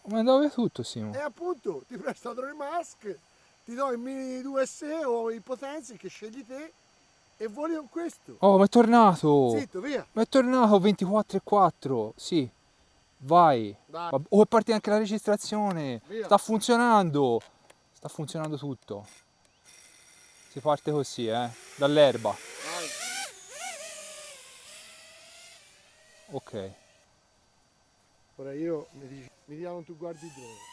Ma andavo via tutto, Simo. E appunto ti presto Drone Mask, ti do il Mini 2SE o il Potenzi che scegli te e voli con questo. Oh, ma è tornato! Zitto, via. Ma è tornato 24,4. Sì, vai. Dai, Oh, è partita anche la registrazione. via. Sta funzionando. Sta funzionando tutto. Si parte così, dall'erba. Vai. Ok. Ora io mi dici, mi dicono tu guardi il drone.